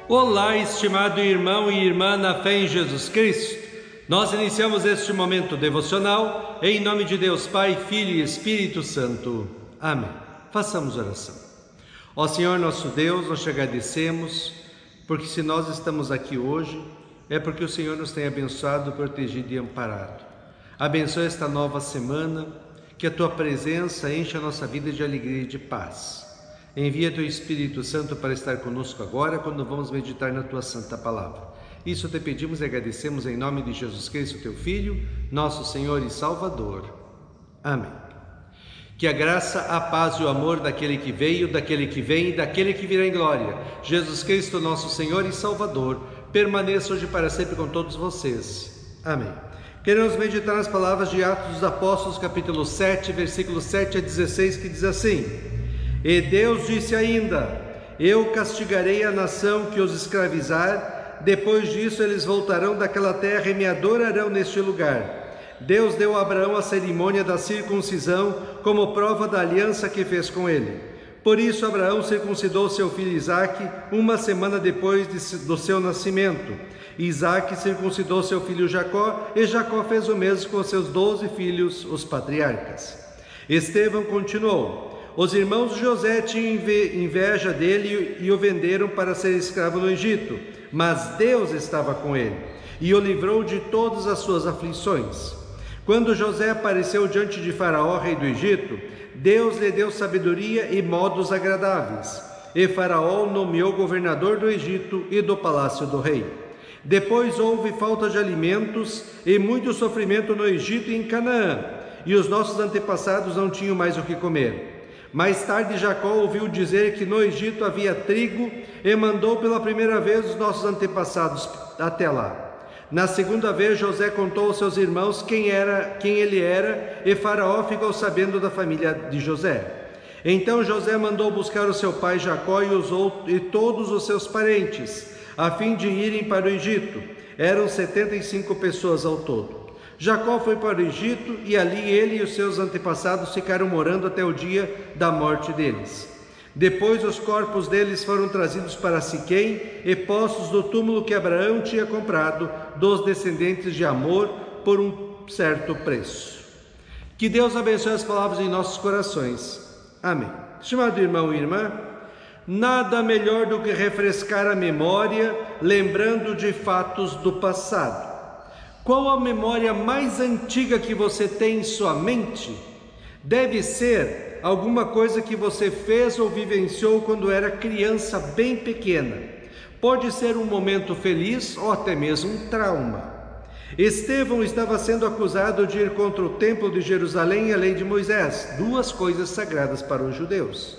Olá, estimado irmão e irmã na fé em Jesus Cristo. Nós iniciamos este momento devocional em nome de Deus Pai, Filho e Espírito Santo. Amém. Façamos oração. Ó Senhor nosso Deus, nós te agradecemos, porque se nós estamos aqui hoje, é porque o Senhor nos tem abençoado, protegido e amparado. Abençoa esta nova semana, que a Tua presença enche a nossa vida de alegria e de paz. Envia Teu Espírito Santo para estar conosco agora, quando vamos meditar na Tua Santa Palavra. Isso te pedimos e agradecemos em nome de Jesus Cristo, Teu Filho, nosso Senhor e Salvador. Amém. Que a graça, a paz e o amor daquele que veio, daquele que vem e daquele que virá em glória, Jesus Cristo, nosso Senhor e Salvador, permaneça hoje para sempre com todos vocês. Amém. Queremos meditar nas palavras de Atos dos Apóstolos, capítulo 7, versículos 7 a 16, que diz assim: E Deus disse ainda: Eu castigarei a nação que os escravizar, depois disso eles voltarão daquela terra e me adorarão neste lugar. Deus deu a Abraão a cerimônia da circuncisão como prova da aliança que fez com ele. Por isso Abraão circuncidou seu filho Isaque uma semana depois do seu nascimento. Isaque circuncidou seu filho Jacó, e Jacó fez o mesmo com seus 12 filhos, os patriarcas. Estevão continuou: Os irmãos de José tinham inveja dele e o venderam para ser escravo no Egito, mas Deus estava com ele e o livrou de todas as suas aflições. Quando José apareceu diante de Faraó, rei do Egito, Deus lhe deu sabedoria e modos agradáveis, e Faraó o nomeou governador do Egito e do palácio do rei. Depois houve falta de alimentos e muito sofrimento no Egito e em Canaã, e os nossos antepassados não tinham mais o que comer. Mais tarde Jacó ouviu dizer que no Egito havia trigo e mandou pela primeira vez os nossos antepassados até lá. Na segunda vez José contou aos seus irmãos quem ele era, e Faraó ficou sabendo da família de José. Então José mandou buscar o seu pai Jacó e todos os seus parentes, a fim de irem para o Egito. Eram 75 pessoas ao todo. Jacó foi para o Egito e ali ele e os seus antepassados ficaram morando até o dia da morte deles. Depois os corpos deles foram trazidos para Siquém e postos no túmulo que Abraão tinha comprado dos descendentes de Amor por um certo preço. Que Deus abençoe as palavras em nossos corações. Amém. Estimado irmão e irmã, nada melhor do que refrescar a memória, lembrando de fatos do passado. Qual a memória mais antiga que você tem em sua mente? Deve ser alguma coisa que você fez ou vivenciou quando era criança bem pequena. Pode ser um momento feliz ou até mesmo um trauma. Estevão estava sendo acusado de ir contra o templo de Jerusalém e a lei de Moisés, duas coisas sagradas para os judeus.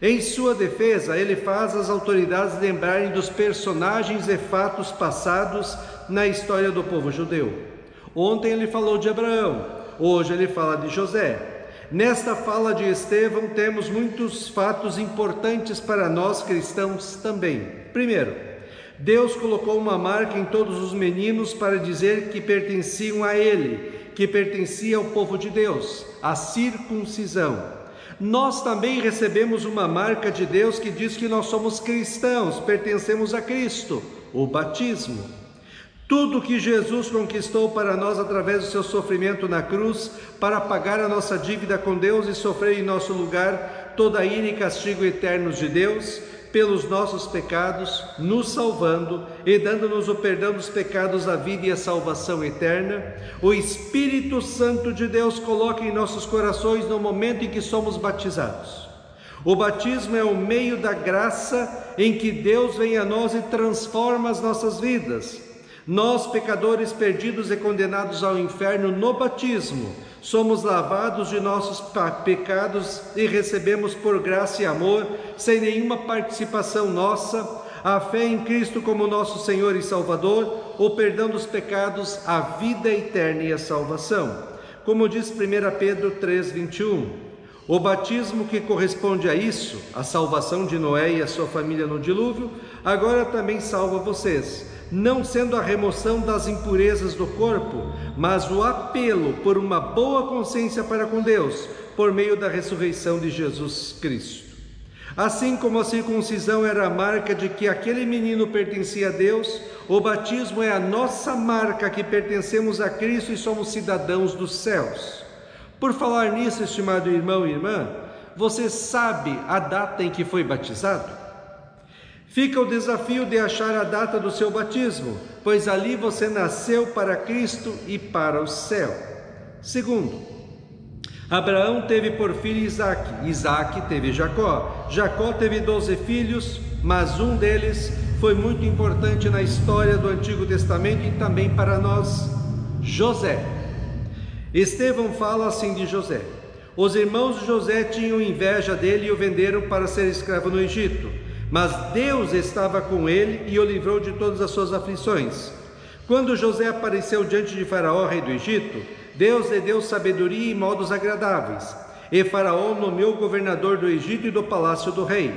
Em sua defesa, ele faz as autoridades lembrarem dos personagens e fatos passados na história do povo judeu. Ontem ele falou de Abraão, hoje ele fala de José. Nesta fala de Estevão temos muitos fatos importantes para nós cristãos também. Primeiro, Deus colocou uma marca em todos os meninos para dizer que pertenciam a Ele, que pertencia ao povo de Deus, a circuncisão. Nós também recebemos uma marca de Deus que diz que nós somos cristãos, pertencemos a Cristo, o batismo. Tudo que Jesus conquistou para nós através do seu sofrimento na cruz, para pagar a nossa dívida com Deus e sofrer em nosso lugar toda a ira e castigo eternos de Deus, pelos nossos pecados, nos salvando e dando-nos o perdão dos pecados, a vida e a salvação eterna, o Espírito Santo de Deus coloca em nossos corações no momento em que somos batizados. O batismo é o meio da graça em que Deus vem a nós e transforma as nossas vidas. Nós, pecadores perdidos e condenados ao inferno, no batismo, somos lavados de nossos pecados e recebemos por graça e amor, sem nenhuma participação nossa, a fé em Cristo como nosso Senhor e Salvador, o perdão dos pecados, a vida eterna e a salvação. Como diz 1 Pedro 3,21, o batismo que corresponde a isso, a salvação de Noé e a sua família no dilúvio, agora também salva vocês, não sendo a remoção das impurezas do corpo, mas o apelo por uma boa consciência para com Deus, por meio da ressurreição de Jesus Cristo. Assim como a circuncisão era a marca de que aquele menino pertencia a Deus, o batismo é a nossa marca que pertencemos a Cristo e somos cidadãos dos céus. Por falar nisso, estimado irmão e irmã, você sabe a data em que foi batizado? Fica o desafio de achar a data do seu batismo, pois ali você nasceu para Cristo e para o céu. Segundo, Abraão teve por filho Isaque, Isaque teve Jacó, Jacó teve 12 filhos, mas um deles foi muito importante na história do Antigo Testamento e também para nós, José. Estevão fala assim de José: os irmãos de José tinham inveja dele e o venderam para ser escravo no Egito, mas Deus estava com ele e o livrou de todas as suas aflições. Quando José apareceu diante de Faraó, rei do Egito, Deus lhe deu sabedoria e modos agradáveis, e Faraó nomeou governador do Egito e do palácio do rei.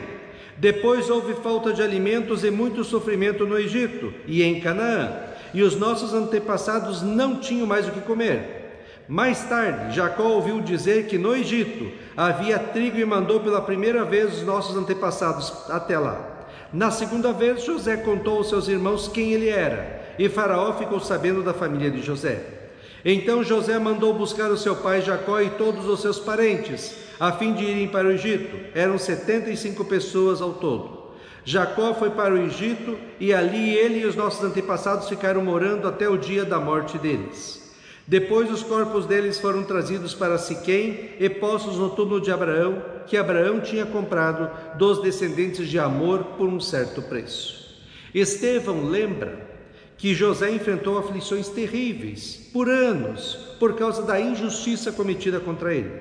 Depois houve falta de alimentos e muito sofrimento no Egito e em Canaã, e os nossos antepassados não tinham mais o que comer. Mais tarde, Jacó ouviu dizer que no Egito havia trigo e mandou pela primeira vez os nossos antepassados até lá. Na segunda vez, José contou aos seus irmãos quem ele era, e Faraó ficou sabendo da família de José. Então José mandou buscar o seu pai Jacó e todos os seus parentes, a fim de irem para o Egito. Eram 75 pessoas ao todo. Jacó foi para o Egito e ali ele e os nossos antepassados ficaram morando até o dia da morte deles. Depois os corpos deles foram trazidos para Siquém e postos no túmulo de Abraão, que Abraão tinha comprado dos descendentes de Amor por um certo preço. Estevão lembra que José enfrentou aflições terríveis por anos, por causa da injustiça cometida contra ele.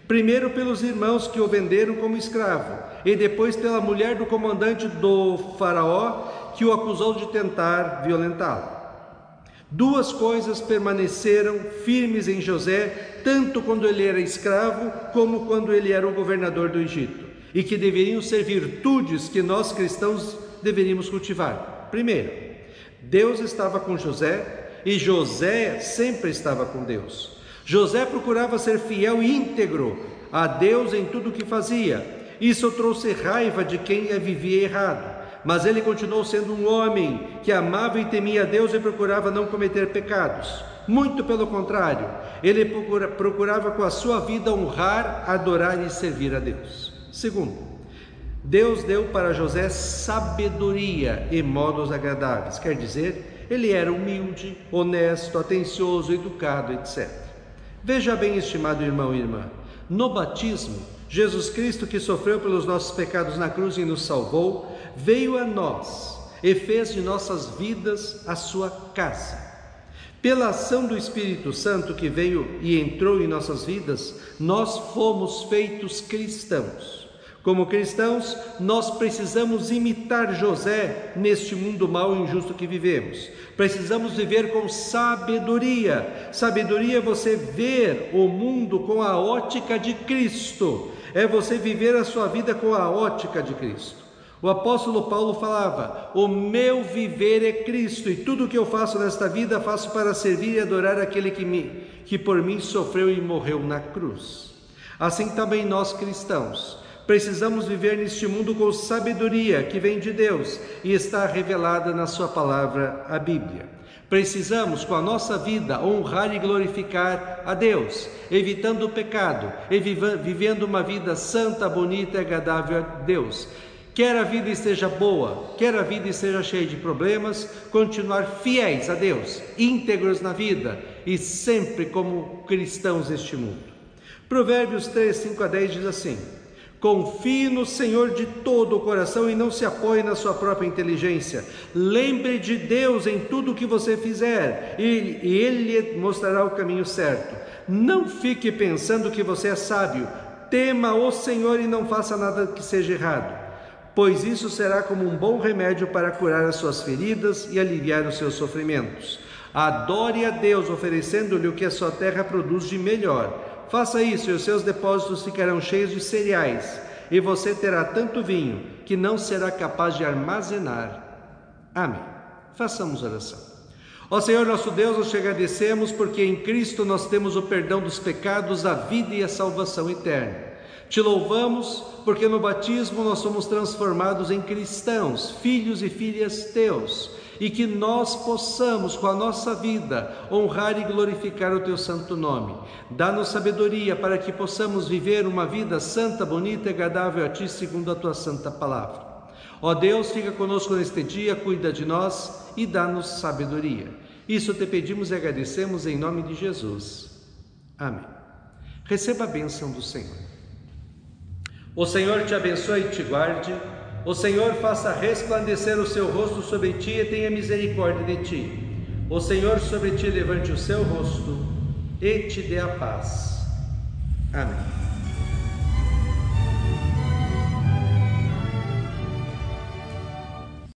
Primeiro pelos irmãos que o venderam como escravo, e depois pela mulher do comandante do faraó, que o acusou de tentar violentá-lo. Duas coisas permaneceram firmes em José, tanto quando ele era escravo, como quando ele era o governador do Egito, e que deveriam ser virtudes que nós cristãos deveríamos cultivar. Primeiro, Deus estava com José e José sempre estava com Deus. José procurava ser fiel e íntegro a Deus em tudo o que fazia. Isso trouxe raiva de quem vivia errado, mas ele continuou sendo um homem que amava e temia a Deus e procurava não cometer pecados. Muito pelo contrário, ele procurava com a sua vida honrar, adorar e servir a Deus. Segundo, Deus deu para José sabedoria e modos agradáveis, quer dizer, ele era humilde, honesto, atencioso, educado, etc. Veja bem, estimado irmão e irmã, no batismo, Jesus Cristo, que sofreu pelos nossos pecados na cruz e nos salvou, veio a nós e fez de nossas vidas a sua casa. Pela ação do Espírito Santo que veio e entrou em nossas vidas, nós fomos feitos cristãos. Como cristãos, nós precisamos imitar José neste mundo mau e injusto que vivemos. Precisamos viver com sabedoria. Sabedoria é você ver o mundo com a ótica de Cristo. É você viver a sua vida com a ótica de Cristo. O apóstolo Paulo falava: o meu viver é Cristo, e tudo o que eu faço nesta vida faço para servir e adorar aquele que por mim sofreu e morreu na cruz. Assim também nós cristãos precisamos viver neste mundo com sabedoria que vem de Deus e está revelada na sua palavra, a Bíblia. Precisamos, com a nossa vida, honrar e glorificar a Deus, evitando o pecado e vivendo uma vida santa, bonita e agradável a Deus. Quer a vida esteja boa, quer a vida esteja cheia de problemas, continuar fiéis a Deus, íntegros na vida e sempre como cristãos deste mundo. Provérbios 3, 5 a 10 diz assim: confie no Senhor de todo o coração e não se apoie na sua própria inteligência. Lembre de Deus em tudo o que você fizer e Ele lhe mostrará o caminho certo. Não fique pensando que você é sábio. Tema o Senhor e não faça nada que seja errado, pois isso será como um bom remédio para curar as suas feridas e aliviar os seus sofrimentos. Adore a Deus, oferecendo-lhe o que a sua terra produz de melhor. Faça isso e os seus depósitos ficarão cheios de cereais, e você terá tanto vinho que não será capaz de armazenar. Amém. Façamos oração. Ó Senhor nosso Deus, nós te agradecemos porque em Cristo nós temos o perdão dos pecados, a vida e a salvação eterna. Te louvamos porque no batismo nós somos transformados em cristãos, filhos e filhas teus, e que nós possamos com a nossa vida honrar e glorificar o teu santo nome. Dá-nos sabedoria para que possamos viver uma vida santa, bonita e agradável a ti segundo a tua santa palavra. Ó Deus, fica conosco neste dia, cuida de nós e dá-nos sabedoria. Isso te pedimos e agradecemos em nome de Jesus. Amém. Receba a bênção do Senhor. O Senhor te abençoe e te guarde. O Senhor faça resplandecer o seu rosto sobre ti e tenha misericórdia de ti. O Senhor sobre ti levante o seu rosto e te dê a paz. Amém.